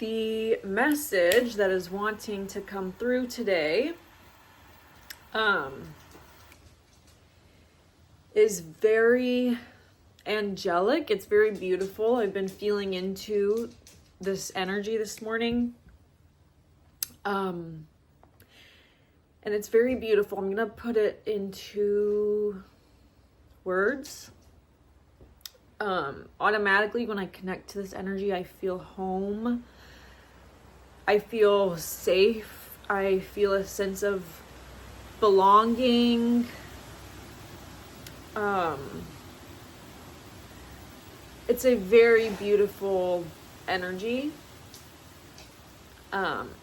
The message that is wanting to come through today is very angelic. It's very beautiful. I've been feeling into this energy this morning. And it's very beautiful. I'm going to put it into words. Automatically, when I connect to this energy, I feel home. I feel safe. I feel a sense of belonging. It's a very beautiful energy.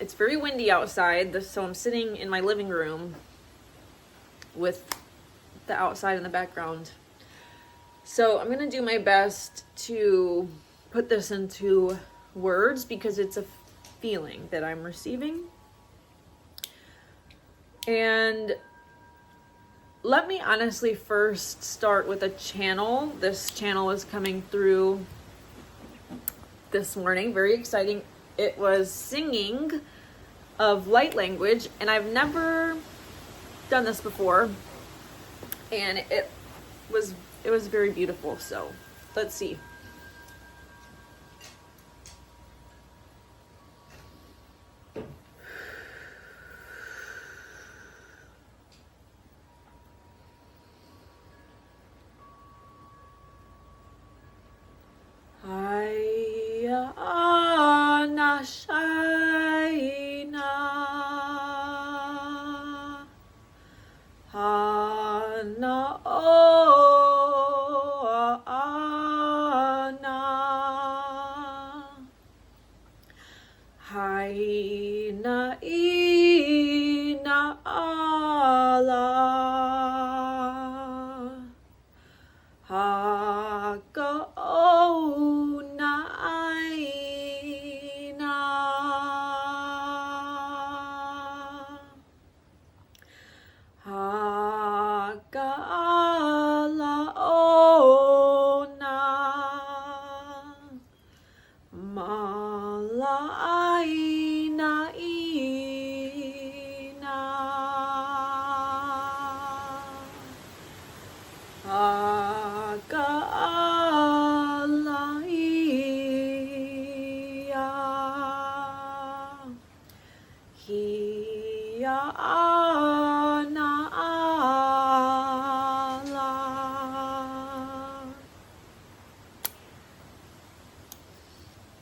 It's very windy outside, so I'm sitting in my living room with the outside in the background. So I'm going to do my best to put this into words because it's a feeling that I'm receiving. And let me honestly first start with a channel. This channel is coming through this morning. Very exciting. It was singing of light language, and I've never done this before. And it was very beautiful. So let's see.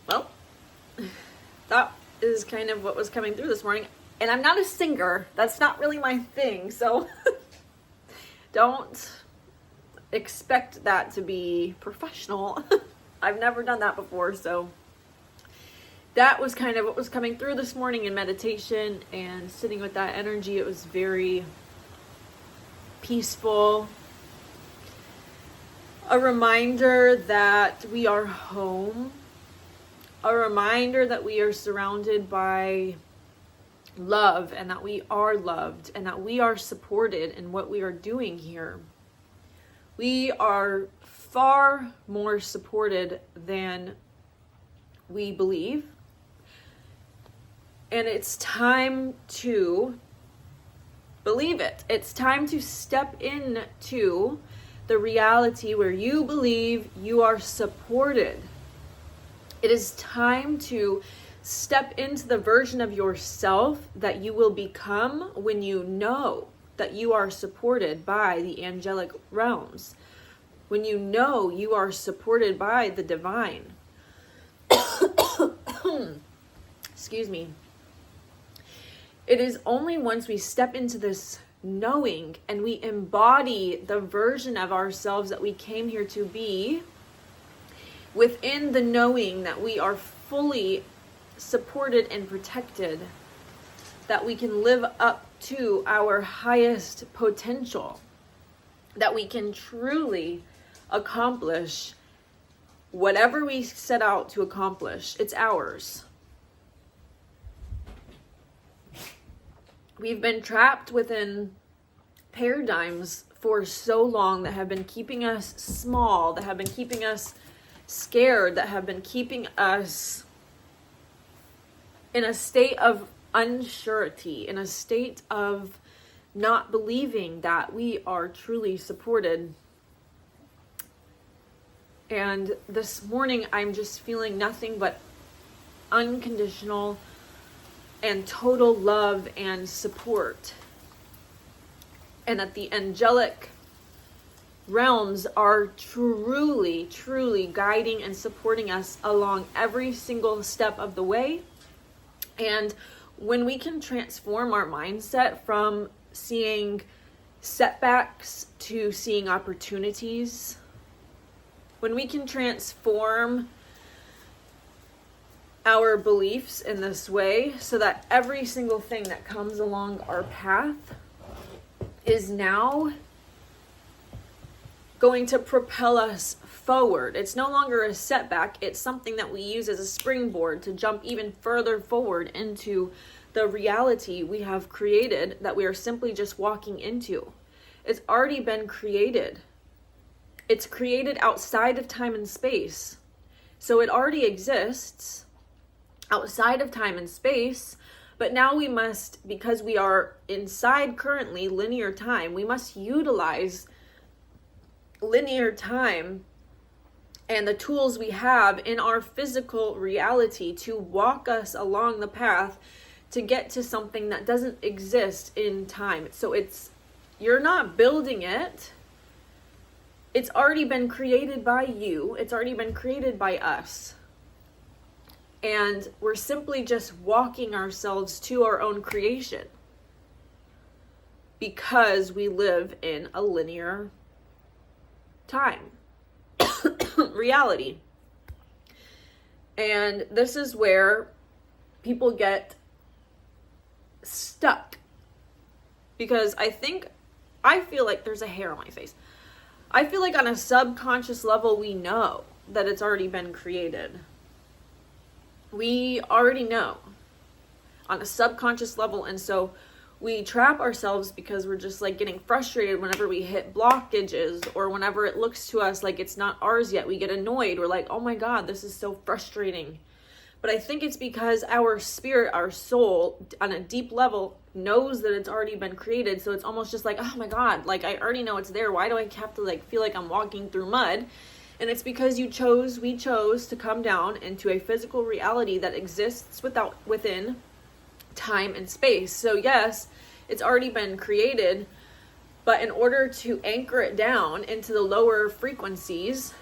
Well, that is kind of what was coming through this morning. And I'm not a singer. That's not really my thing. So don't expect that to be professional. I've never done that before. So that was kind of what was coming through this morning in meditation and sitting with that energy. It was very peaceful. A reminder that we are home. A reminder that we are surrounded by love and that we are loved and that we are supported in what we are doing here. We are far more supported than we believe. And it's time to believe it. It's time to step into the reality where you believe you are supported. It is time to step into the version of yourself that you will become when you know that you are supported by the angelic realms. When you know you are supported by the divine. Excuse me. It is only once we step into this knowing and we embody the version of ourselves that we came here to be, within the knowing that we are fully supported and protected, that we can live up to our highest potential, that we can truly accomplish whatever we set out to accomplish. It's ours. We've been trapped within paradigms for so long that have been keeping us small, that have been keeping us scared, that have been keeping us in a state of unsurety, in a state of not believing that we are truly supported. And this morning, I'm just feeling nothing but unconditional and total love and support. And that the angelic realms are truly, truly guiding and supporting us along every single step of the way. And when we can transform our mindset from seeing setbacks to seeing opportunities, when we can transform our beliefs in this way so that every single thing that comes along our path is now going to propel us forward. It's no longer a setback. It's something that we use as a springboard to jump even further forward into the reality we have created that we are simply just walking into. It's already been created. It's created outside of time and space. So it already exists outside of time and space, but now we must, because we are inside currently linear time, we must utilize linear time and the tools we have in our physical reality to walk us along the path to get to something that doesn't exist in time. So you're not building it. It's already been created by you. It's already been created by us. And we're simply just walking ourselves to our own creation because we live in a linear time reality. And this is where people get stuck, because I feel like there's a hair on my face. I feel like on a subconscious level we know that it's already been created. We already know on a subconscious level, and so we trap ourselves because we're just like getting frustrated whenever we hit blockages or whenever it looks to us like it's not ours yet. We get annoyed. We're like, oh my God, this is so frustrating. But I think it's because our spirit, our soul, on a deep level, knows that it's already been created. So it's almost just like, oh my God, like I already know it's there. Why do I have to like feel like I'm walking through mud? And it's because we chose to come down into a physical reality that exists within time and space. So yes, it's already been created, but in order to anchor it down into the lower frequencies,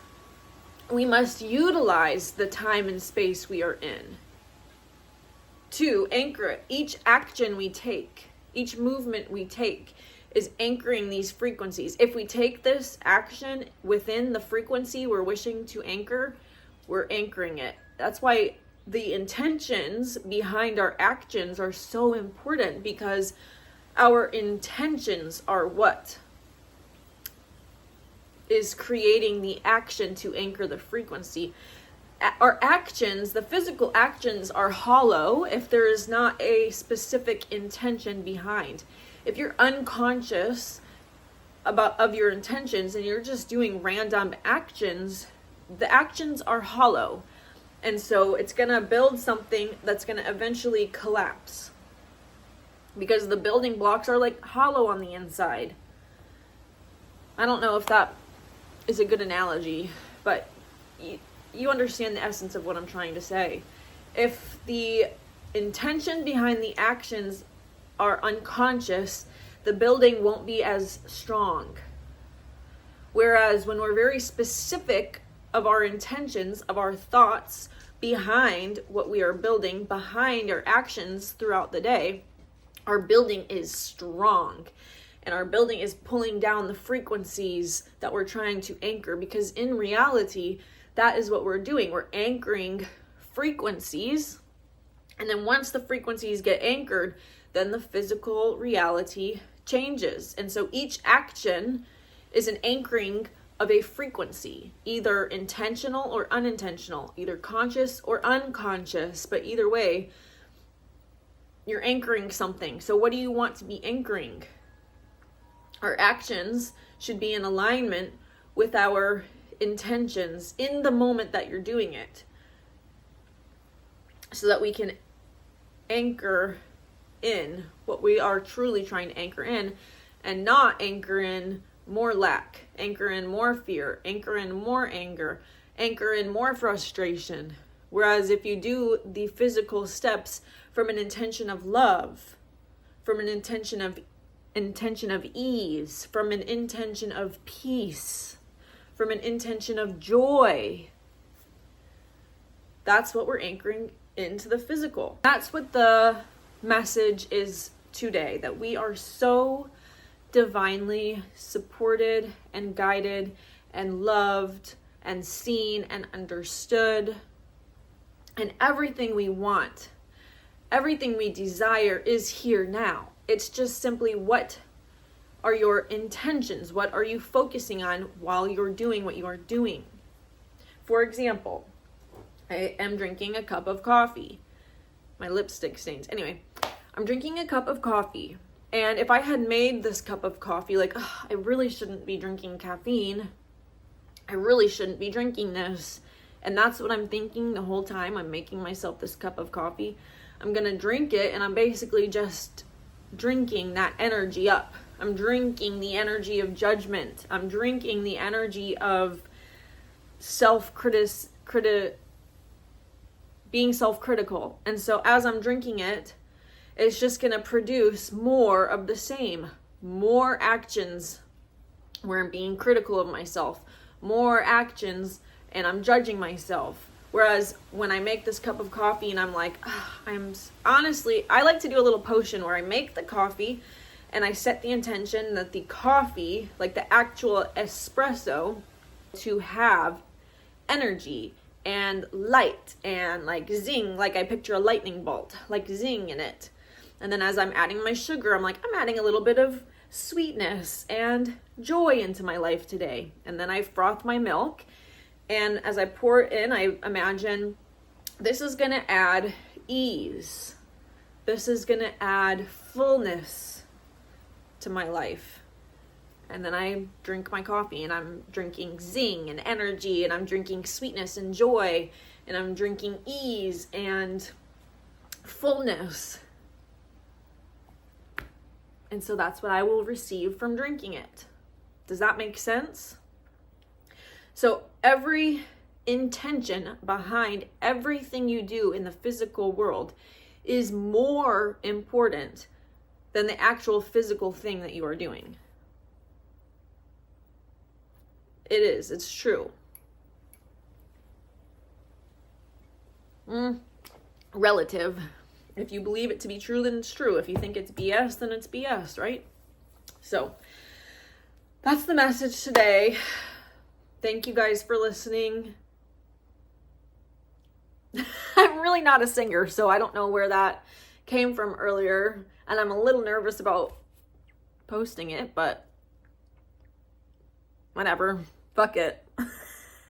we must utilize the time and space we are in to anchor it. Each action we take, each movement we take is anchoring these frequencies. If we take this action within the frequency we're wishing to anchor, we're anchoring it. That's why the intentions behind our actions are so important, because our intentions are what is creating the action to anchor the frequency. Our actions, the physical actions, are hollow if there is not a specific intention behind. If you're unconscious of your intentions and you're just doing random actions, the actions are hollow. And so it's going to build something that's going to eventually collapse, because the building blocks are like hollow on the inside. I don't know if that is a good analogy, but you understand the essence of what I'm trying to say. If the intention behind the actions are unconscious, the building won't be as strong. Whereas when we're very specific of our intentions, of our thoughts behind what we are building, behind our actions throughout the day, our building is strong. And our building is pulling down the frequencies that we're trying to anchor, because in reality, that is what we're doing. We're anchoring frequencies. And then once the frequencies get anchored, then the physical reality changes. And so each action is an anchoring of a frequency, either intentional or unintentional, either conscious or unconscious, but either way, you're anchoring something. So what do you want to be anchoring? Our actions should be in alignment with our intentions in the moment that you're doing it, so that we can anchor in what we are truly trying to anchor in, and not anchor in more lack, anchor in more fear, anchor in more anger, anchor in more frustration. Whereas if you do the physical steps from an intention of love, from an intention of ease, from an intention of peace, from an intention of joy, that's what we're anchoring into the physical. That's what the message is today, that we are so divinely supported and guided and loved and seen and understood, and everything we want, everything we desire is here now. It's just simply, what are your intentions? What are you focusing on while you're doing what you are doing? For example, I am drinking a cup of coffee. My lipstick stains. Anyway, I'm drinking a cup of coffee. And if I had made this cup of coffee like, I really shouldn't be drinking caffeine. I really shouldn't be drinking this. And that's what I'm thinking the whole time I'm making myself this cup of coffee. I'm going to drink it, and I'm basically just drinking that energy up. I'm drinking the energy of judgment. I'm drinking the energy of being self-critical. And so as I'm drinking it, it's just going to produce more of the same. More actions where I'm being critical of myself. More actions and I'm judging myself. Whereas when I make this cup of coffee and I'm like, I like to do a little potion where I make the coffee and I set the intention that the coffee, like the actual espresso, to have energy and light and like zing, like I picture a lightning bolt, like zing in it. And then as I'm adding my sugar, I'm adding a little bit of sweetness and joy into my life today. And then I froth my milk. And as I pour it in, I imagine this is going to add ease. This is going to add fullness to my life. And then I drink my coffee and I'm drinking zing and energy, and I'm drinking sweetness and joy, and I'm drinking ease and fullness. And so that's what I will receive from drinking it. Does that make sense? So every intention behind everything you do in the physical world is more important than the actual physical thing that you are doing. It is. It's true. Relative. If you believe it to be true, then it's true. If you think it's BS, then it's BS, right? So that's the message today. Thank you guys for listening. I'm really not a singer, so I don't know where that came from earlier. And I'm a little nervous about posting it, but whatever. Fuck it.